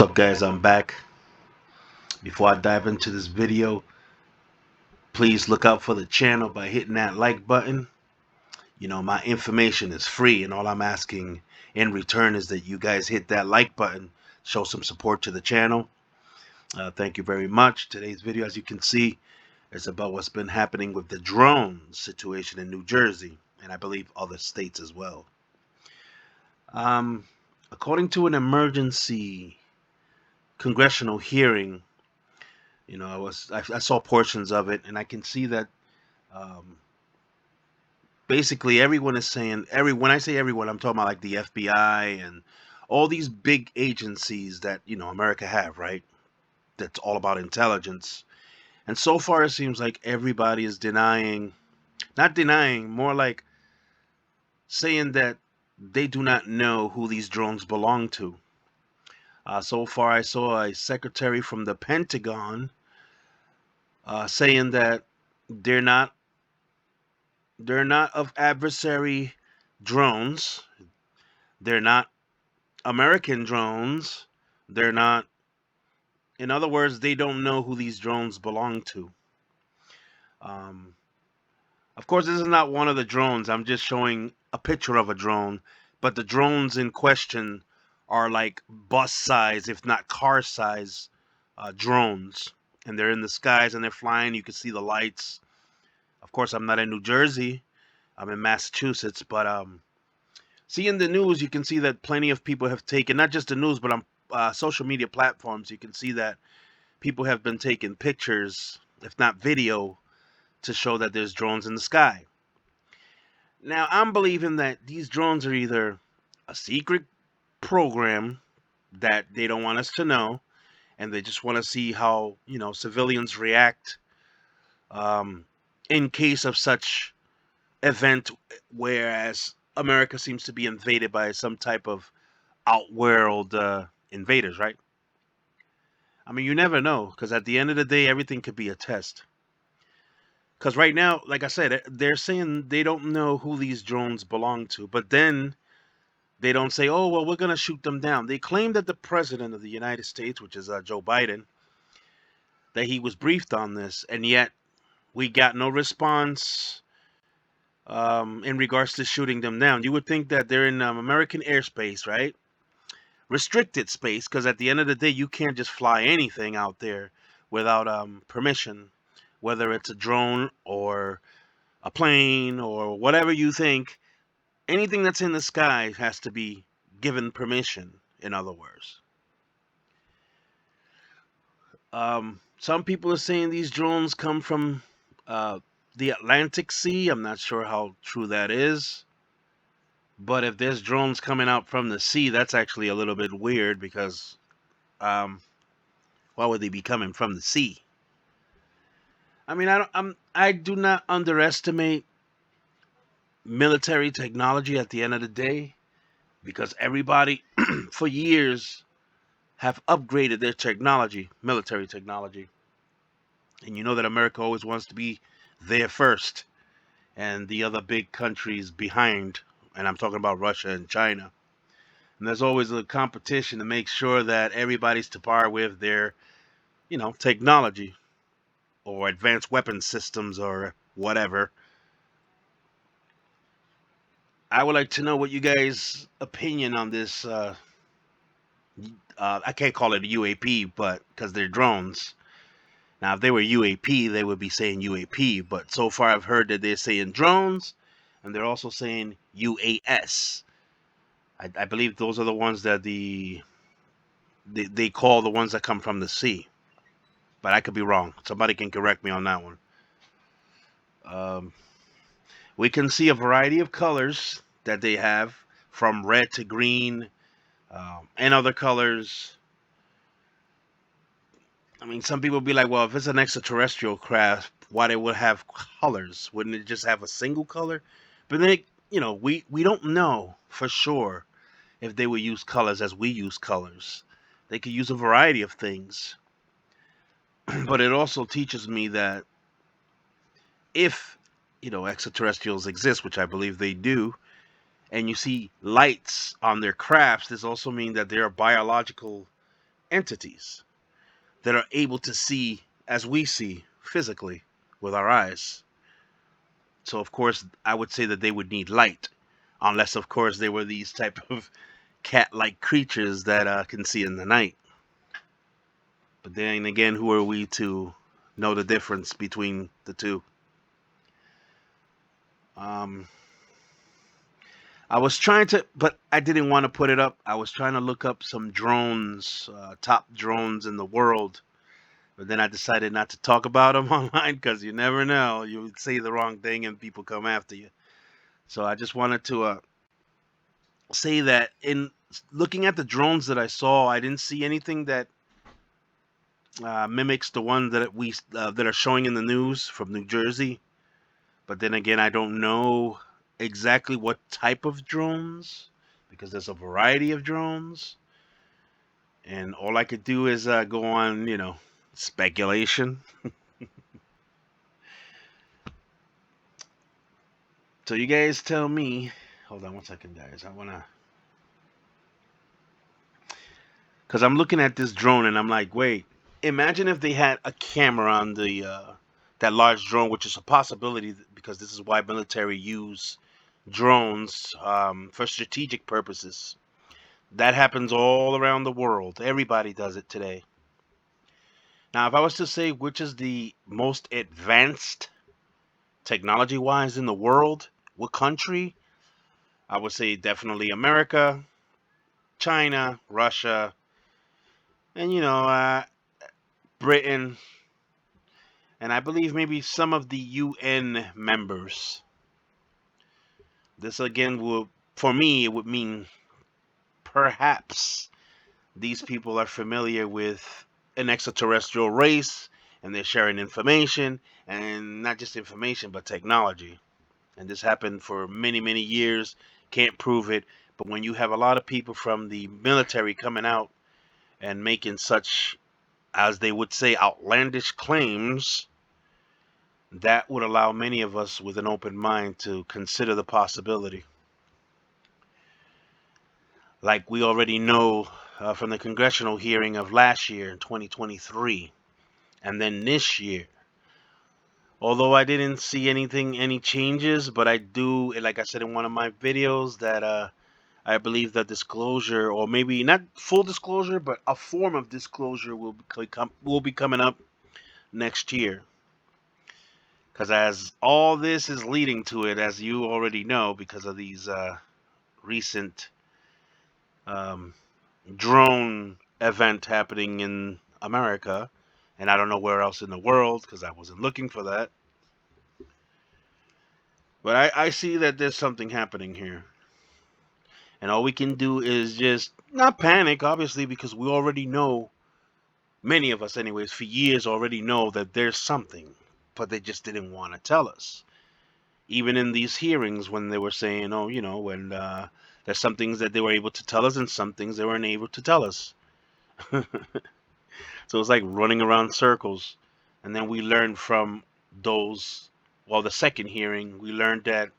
What's up, guys? I'm back. Before I dive into this video, please look out for the channel by hitting that like button. My information is free, and all I'm asking in return is that you guys hit that like button, show some support to the channel. Thank you very much. Today's video, as you can see, is about what's been happening with the drone situation in New Jersey, and I believe other states as well. Um, According to an emergency congressional hearing, I saw portions of it, and I can see that um, basically everyone is saying when I say everyone, I'm talking about like the FBI and all these big agencies that America have, right? That's all about intelligence. And so far, it seems like everybody is denying, not denying, more like saying that they do not know who these drones belong to. So far, I saw a secretary from the Pentagon saying that they're not They're not of adversary drones. They're not American drones. They're not, in other words, they don't know who these drones belong to. Um, of course, this is not one of the drones. I'm just showing a picture of a drone, but the drones in question are like bus size, if not car size, drones. And they're in the skies and they're flying. You can see the lights. Of course, I'm not in New Jersey. I'm in Massachusetts, but see, in the news, you can see that plenty of people have taken, not just the news, but on social media platforms, you can see that people have been taking pictures, if not video, to show that there's drones in the sky. Now, I'm believing that these drones are either a secret program that they don't want us to know, and they just want to see how, civilians react um, in case of such event, whereas America seems to be invaded by some type of outworld invaders, right? I mean, you never know, because at the end of the day, everything could be a test. Because right now, like I said, they're saying they don't know who these drones belong to, but then they don't say, "Oh, well, we're going to shoot them down." They claim that the president of the United States, which is Joe Biden, that he was briefed on this, and yet we got no response in regards to shooting them down. You would think that they're in American airspace, right? Restricted space, because at the end of the day, you can't just fly anything out there without permission, whether it's a drone or a plane or whatever you think. Anything that's in the sky has to be given permission, in other words. Some people are saying these drones come from the Atlantic Sea. I'm not sure how true that is. But if there's drones coming out from the sea, that's actually a little bit weird because um, why would they be coming from the sea? I mean, I do not underestimate military technology at the end of the day, because everybody for years have upgraded their technology, military technology. And you know that America always wants to be there first and the other big countries behind. And I'm talking about Russia and China. And there's always a competition to make sure that everybody's to par with their, technology or advanced weapon systems or whatever. I would like to know what you guys' opinion on this. I can't call it a UAP, but because they're drones. Now, if they were UAP, they would be saying UAP. But so far, I've heard that they're saying drones, and they're also saying UAS. I believe those are the ones that they call the ones that come from the sea. But I could be wrong. Somebody can correct me on that one. Um, we can see a variety of colors that they have, from red to green, and other colors. I mean, some people be like, well, if it's an extraterrestrial craft, why they would have colors? Wouldn't it just have a single color? But then, we don't know for sure if they would use colors as we use colors. They could use a variety of things. But it also teaches me that if, extraterrestrials exist, which I believe they do, and you see lights on their crafts, this also means that there are biological entities that are able to see as we see physically with our eyes. So of course, I would say that they would need light, unless of course they were these type of cat-like creatures that can see in the night. But then again, who are we to know the difference between the two? Um, I was trying to, but I didn't want to put it up. I was trying to look up some drones, top drones in the world, but then I decided not to talk about them online because you never know. You would say the wrong thing and people come after you. So I just wanted to say that in looking at the drones that I saw, I didn't see anything that mimics the one that we that are showing in the news from New Jersey. But then again, I don't know exactly what type of drones because there's a variety of drones, and all I could do is go on, speculation. So you guys tell me. Hold on one second, guys. I wanna, because I'm looking at this drone and I'm like, wait. Imagine if they had a camera on the that large drone, which is a possibility because this is why military use drones for strategic purposes. That happens all around the world. Everybody does it today. Now, if I was to say which is the most advanced technology wise in the world, what country, I would say definitely America, China, Russia, and Britain, and I believe maybe some of the UN members. This again will, for me, it would mean perhaps these people are familiar with an extraterrestrial race and they're sharing information, and not just information but technology. And this happened for many, many years. Can't prove it, but when you have a lot of people from the military coming out and making such, as they would say, outlandish claims, that would allow many of us with an open mind to consider the possibility. Like we already know from the congressional hearing of last year in 2023, and then this year. Although I didn't see any changes, but I do, like I said in one of my videos, that I believe that disclosure, or maybe not full disclosure, but a form of disclosure will be coming up next year. Because as all this is leading to it, as you already know, because of these recent um, drone event happening in America, and I don't know where else in the world because I wasn't looking for that. But I see that there's something happening here. And all we can do is just not panic, obviously, because we already know, many of us, anyways, for years already know that there's something, but they just didn't want to tell us. Even in these hearings, when they were saying, oh, when there's some things that they were able to tell us and some things they weren't able to tell us. So it's like running around circles. And then we learned from those, well, the second hearing, we learned that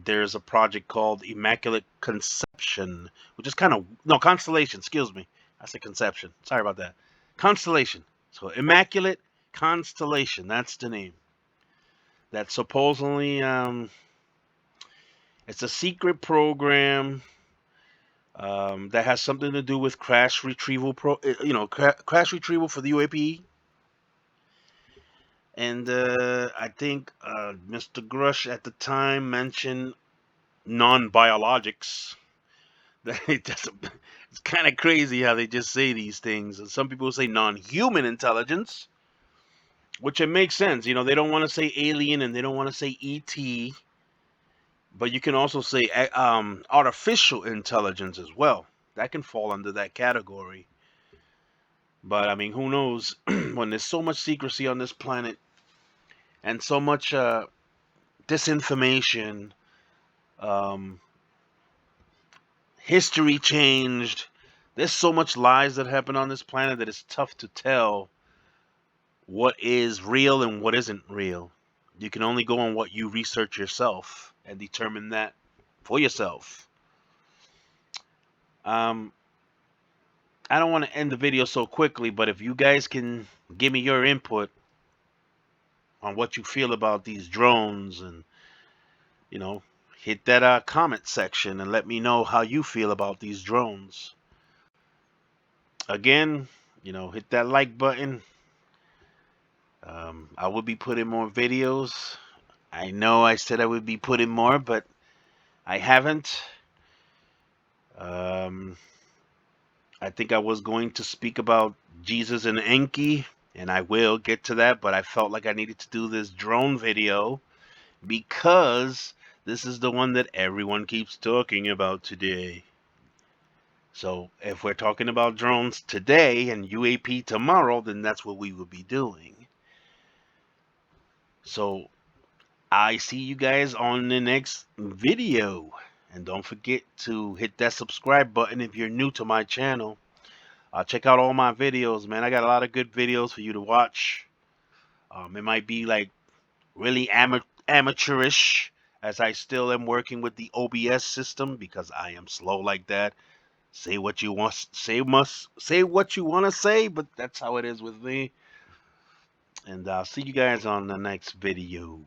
there's a project called Immaculate Conception, which is kind of, no, Constellation, excuse me. I said Conception. Sorry about that. Constellation. So Immaculate Constellation, that's the name. That supposedly, it's a secret program that has something to do with crash retrieval, crash retrieval for the U.A.P. And I think Mr. Grush at the time mentioned non-biologics. It's kind of crazy how they just say these things. And some people say non-human intelligence, which it makes sense. They don't want to say alien and they don't want to say ET, but you can also say artificial intelligence as well. That can fall under that category. But I mean, who knows? When there's so much secrecy on this planet and so much disinformation, um, history changed. There's so much lies that happen on this planet that it's tough to tell what is real and what isn't real. You can only go on what you research yourself and determine that for yourself. Um, I don't want to end the video so quickly, but if you guys can give me your input on what you feel about these drones, and you know, hit that comment section and let me know how you feel about these drones. Again, hit that like button. I will be putting more videos. I know I said I would be putting more, but I haven't. Um, I think I was going to speak about Jesus and Enki, and I will get to that, but I felt like I needed to do this drone video because this is the one that everyone keeps talking about today. So if we're talking about drones today and UAP tomorrow, then that's what we will be doing. So I see you guys on the next video. And don't forget to hit that subscribe button if you're new to my channel. Check out all my videos, man. I got a lot of good videos for you to watch. It might be like really amateurish, as I still am working with the OBS system because I am slow like that. Say what you want, say what you want to say, but that's how it is with me. And I'll see you guys on the next video.